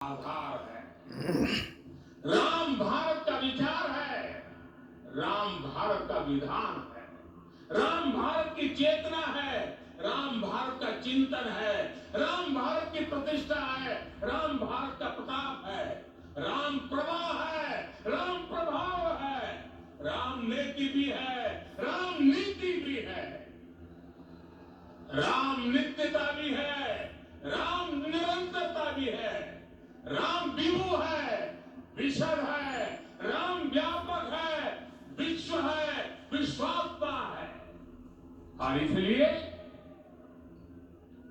आधार है। राम भारत का विचार है, राम भारत का विधान है, राम भारत की चेतना है, राम भारत का चिंतन है, राम भारत की प्रतिष्ठा है, राम भारत का प्रताप है, राम प्रवाह है, राम प्रभाव है, राम नेति भी है, राम नीति भी है, राम नित्यता भी है, राम निरंतरता भी है, राम विभु है, विशद है, राम व्यापक है, विश्व है, विश्वात्मा है। और इसलिए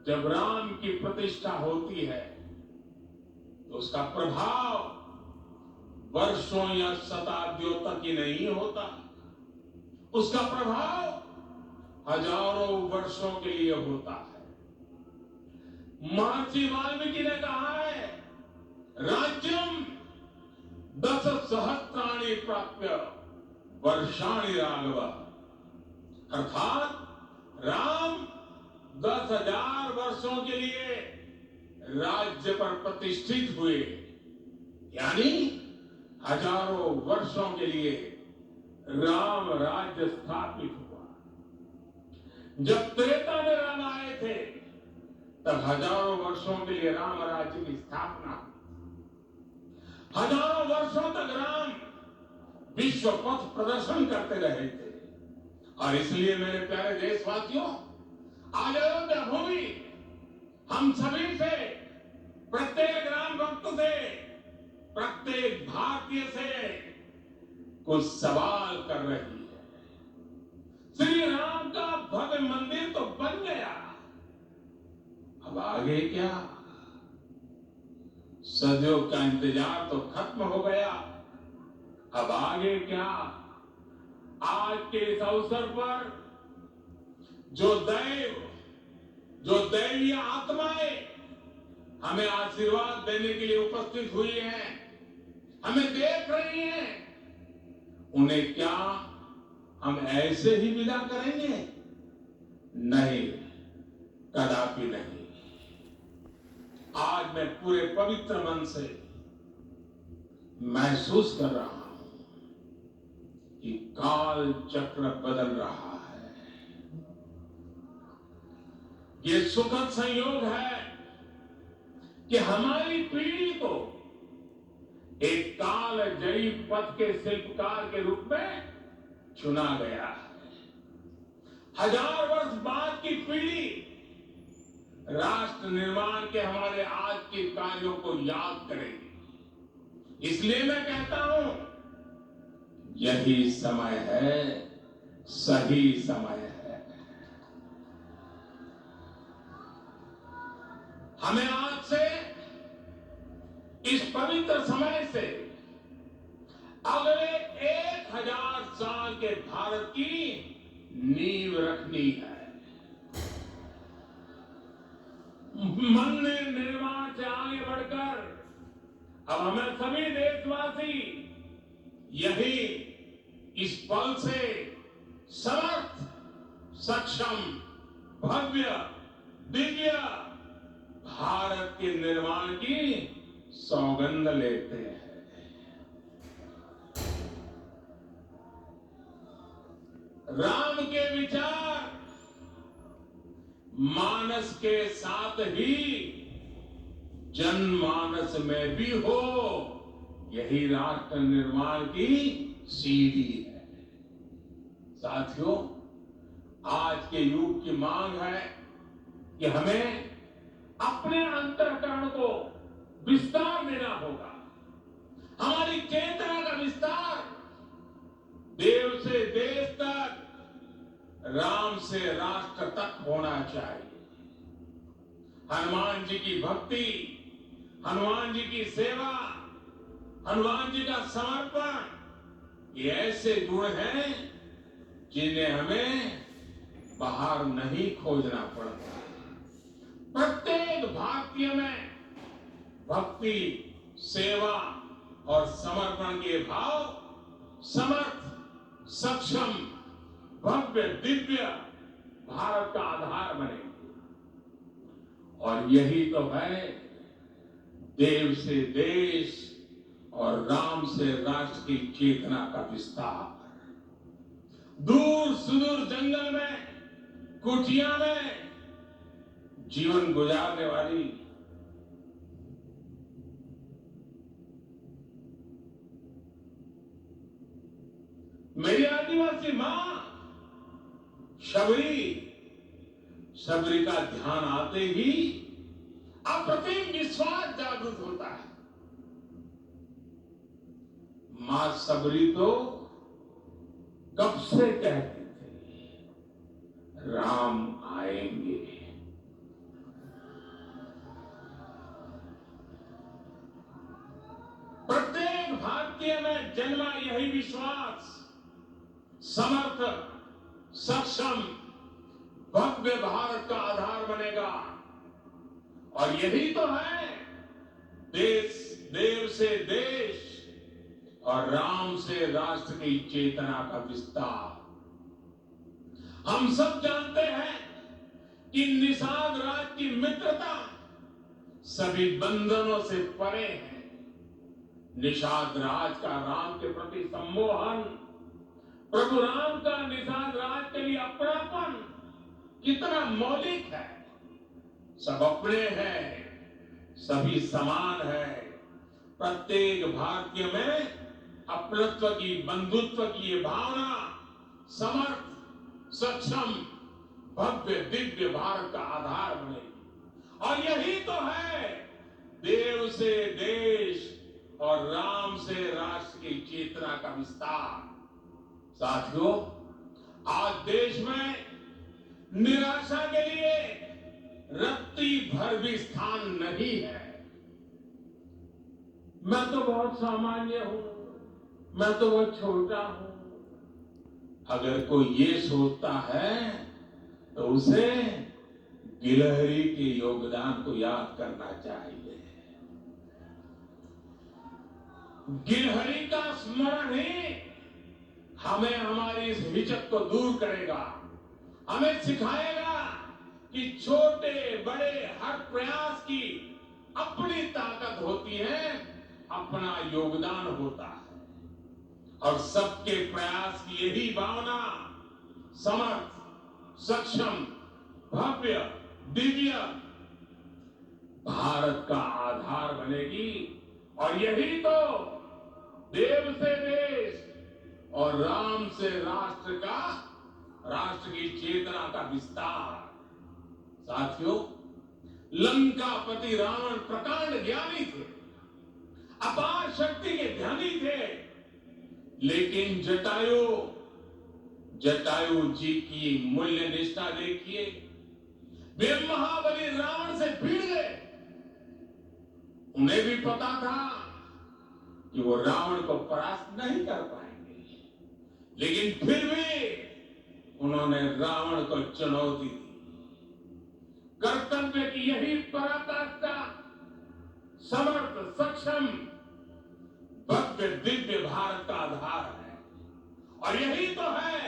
जब राम की प्रतिष्ठा होती है तो उसका प्रभाव वर्षों या शताब्दियों तक ही नहीं होता, उसका प्रभाव हजारों वर्षों के लिए होता है। महर्षि वाल्मीकि ने कहा है, राज्यम 10 सहस्राणि प्राप्य वर्षाणि राघव, अर्थात राम 10,000 वर्षों के लिए राज्य पर प्रतिष्ठित हुए, यानी हजारों वर्षों के लिए राम राज्य स्थापित हुआ। जब त्रेता में राम आए थे तब हजारों वर्षों के लिए राम राज्य की स्थापना हुई। हजारों वर्षों तक राम विश्व पथ प्रदर्शन करते रहे थे। और इसलिए मेरे प्यारे देशवासियों, आज अयोध्या भूमि हम सभी से, प्रत्येक राम भक्त से, प्रत्येक भारतीय से कुछ सवाल कर रही है। श्री राम का भव्य मंदिर तो बन गया, अब आगे क्या? सदियों का इंतजार तो खत्म हो गया, अब आगे क्या? आज के इस अवसर पर जो दैवीय आत्माएं हमें आशीर्वाद देने के लिए उपस्थित हुई हैं, हमें देख रही हैं, उन्हें क्या हम ऐसे ही विदा करेंगे? नहीं, कदापि नहीं। आज मैं पूरे पवित्र मन से महसूस कर रहा हूं कि काल चक्र बदल रहा है। ये सुखद संयोग है कि हमारी पीढ़ी को एक काल जयी पथ के शिल्पकार के रूप में चुना गया है। 1000 वर्ष बाद की पीढ़ी राष्ट्र निर्माण के हमारे आज के कार्यों को याद करेगी। इसलिए मैं कहता हूं, यही समय है, सही समय है। हमें आज से, इस पवित्र समय से अगले 1000 साल के भारत की नींव रखनी है। मंदिर निर्माण से आगे बढ़कर अब हमें सभी देशवासी यही इस पल से समर्थ, सक्षम, भव्य, दिव्य भारत के निर्माण की सौगंध लेते हैं। राम के विचार मानस के साथ ही जनमानस में भी हो, यही राष्ट्र निर्माण की सीढ़ी है। साथियों, आज के युग की मांग है कि हमें अपने अंतःकरण को विस्तार देना होगा। हमारी चेतना का विस्तार देव से देश तक, राम से राष्ट्र तक होना चाहिए। हनुमान जी की भक्ति, हनुमान जी की सेवा, हनुमान जी का समर्पण, ये ऐसे गुण हैं जिन्हें हमें बाहर नहीं खोजना पड़ता। प्रत्येक भारतीय में भक्ति, सेवा और समर्पण के भाव समर्थ, सक्षम, भव्य, दिव्य भारत का आधार बनेंगे। और यही तो है देव से देश और राम से राष्ट्र की चेतना का विस्तार। दूर सुदूर जंगल में, कुटिया में जीवन गुजारने वाली मेरी आदिवासी मां शबरी का ध्यान आते ही अप्रतिम विश्वास जागृत होता है। मां शबरी तो कब से कहती थी, राम आएंगे। प्रत्येक भारतीय में जन्मा यही विश्वास समर्थ, सक्षम, भव्य भारत का आधार बनेगा। और यही तो है देव से देश और राम से राष्ट्र की चेतना का विस्तार। हम सब जानते हैं कि निषाद राज की मित्रता सभी बंधनों से परे है। निषाद राज का राम के प्रति सम्मोहन, प्रभु राम का निषाद राज के लिए अपनापन कितना मौलिक है। सब अपने हैं, सभी समान है। प्रत्येक भारतीय में अपनत्व की, बंधुत्व की ये भावना समर्थ, सक्षम, भव्य दिव्य भारत का आधार बनेगी। और यही तो है देव से देश और राम से राष्ट्र की चेतना का विस्तार। साथियों, आज देश में निराशा के लिए रत्ती भर भी स्थान नहीं है। मैं तो बहुत सामान्य हूं, मैं तो बहुत छोटा हूं। अगर कोई ये सोचता है तो उसे गिलहरी के योगदान को याद करना चाहिए। गिलहरी का स्मरण ही हमें हमारी इस हिचक को दूर करेगा, हमें सिखाएगा कि छोटे बड़े हर प्रयास की अपनी ताकत होती है, अपना योगदान होता है। और सबके प्रयास की यही भावना समर्थ, सक्षम, भव्य, दिव्य भारत का आधार बनेगी। और यही तो देव से देश और राम से राष्ट्र की चेतना का विस्तार। साथियों, लंकापति रावण प्रकांड ज्ञानी थे, अपार शक्ति के ध्यानी थे, लेकिन जटायु जी की मूल्य निष्ठा देखिए। वे महाबली रावण से भिड़ गए। उन्हें भी पता था कि वो रावण को परास्त नहीं कर पाएंगे, लेकिन फिर भी उन्होंने रावण को चुनौती दी। कर्तव्य की यही पराकाष्ठा समर्थ, सक्षम, भव्य दिव्य भारत का आधार है। और यही तो है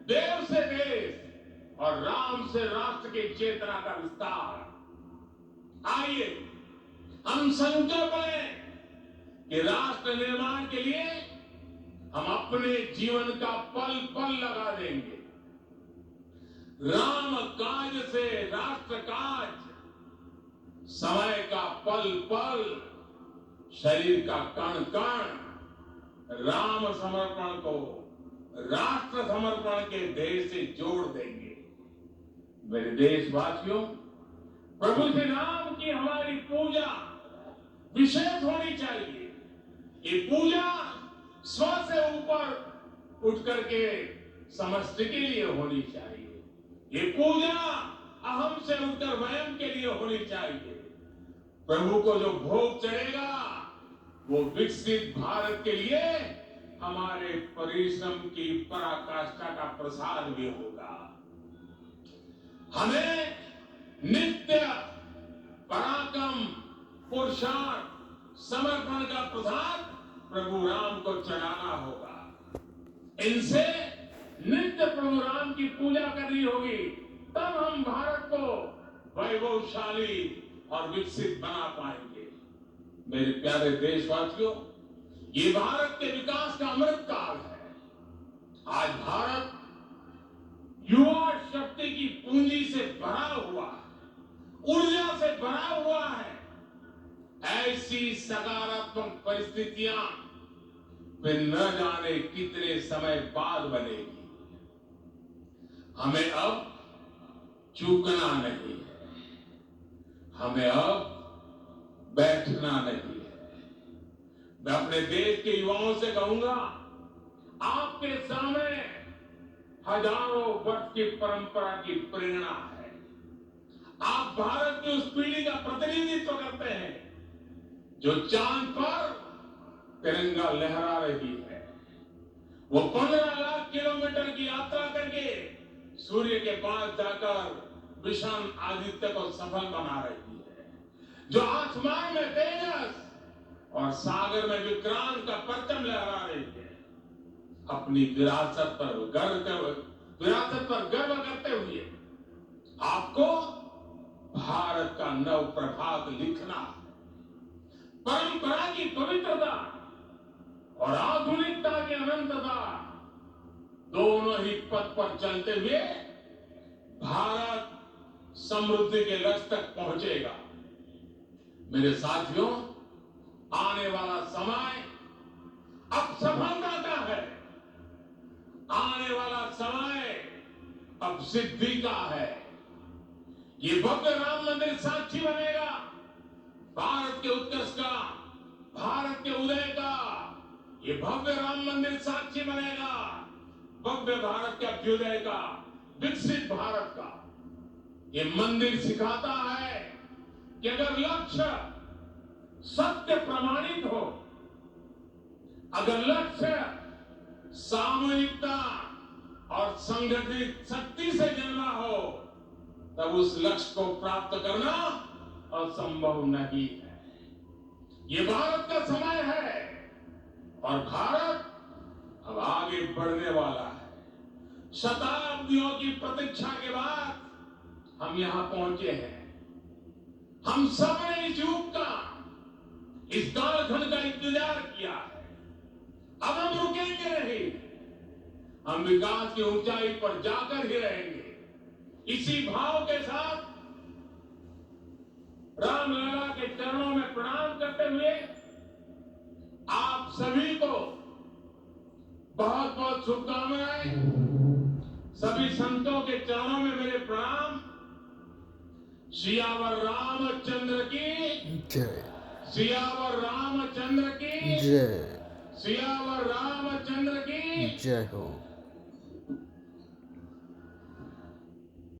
देव से देश और राम से राष्ट्र की चेतना का विस्तार। आइए हम संकल्प लें कि राष्ट्र निर्माण के लिए हम अपने जीवन का पल पल लगा देंगे। राम काज से राष्ट्र काज, समय का पल पल, शरीर का कण कण राम समर्पण को राष्ट्र समर्पण के ध्येय से जोड़ देंगे। मेरे देशवासियों, प्रभु श्री राम की हमारी पूजा विशेष होनी चाहिए। ये पूजा स्व से ऊपर उठ करके समष्टि के लिए होनी चाहिए। ये पूजा अहम से उठकर वयम के लिए होनी चाहिए। प्रभु को जो भोग चढ़ेगा वो विकसित भारत के लिए हमारे परिश्रम की पराकाष्ठा का प्रसाद भी होगा। हमें नित्य पराक्रम, पुरुषार्थ, समर्पण का प्रसाद प्रभु राम को चढ़ाना होगा। इनसे नित्य प्रभु राम की पूजा करनी होगी, तब हम भारत को वैभवशाली और विकसित बना पाएंगे। मेरे प्यारे देशवासियों, ये भारत के विकास का अमृत काल है। आज भारत युवा शक्ति की पूंजी से भरा हुआ है, ऊर्जा से भरा हुआ है। ऐसी सकारात्मक परिस्थितियां फिर न जाने कितने समय बाद बनेगी। हमें अब चूकना नहीं है, हमें अब बैठना नहीं है। मैं अपने देश के युवाओं से कहूंगा, आपके सामने हजारों वर्ष की परंपरा की प्रेरणा है। आप भारत की उस पीढ़ी का प्रतिनिधित्व करते हैं जो चांद पर तिरंगा लहरा रही है। वो 15 लाख किलोमीटर की यात्रा करके सूर्य के पास जाकर मिशन आदित्य को सफल बना रही है। जो आसमान में तेजस और सागर में विक्रांत का परचम लहरा रही है। अपनी विरासत पर गर्व करते हुए आपको भारत का नव प्रभात लिखना है। परंपरा की पवित्रता और आधुनिकता की अनंतता दोनों ही पथ पर चलते हुए भारत समृद्धि के लक्ष्य तक पहुंचेगा। मेरे साथियों, आने वाला समय अब सफलता का है। आने वाला समय अब सिद्धि का है। ये भव्य राम मंदिर साक्षी बनेगा भारत के उत्कर्ष का, भारत के उदय का। ये भव्य राम मंदिर साक्षी बनेगा भव्य भारत के अभ्युदय का, विकसित भारत का। ये मंदिर सिखाता है कि अगर लक्ष्य सत्य प्रमाणित हो, अगर लक्ष्य सामूहिकता और संगठित शक्ति से जन्मा हो, तब उस लक्ष्य को प्राप्त करना असंभव नहीं है। ये भारत का समय है और भारत अब आगे बढ़ने वाला है। शताब्दियों की प्रतीक्षा के बाद हम यहां पहुंचे हैं। हम सब ने इस युग का, इस कालखंड का इंतजार किया है। अब हम रुकेंगे नहीं, हम विकास की ऊंचाई पर जाकर ही रहेंगे। इसी भाव के साथ रामलला के चरणों में प्रणाम करते हुए आप सभी को बहुत बहुत शुभकामनाएं। सभी संतों के चरणों में मेरे प्रणाम। सियावर रामचंद्र की जय। सियावर रामचंद्र की जय। सियावर रामचंद्र की जय हो।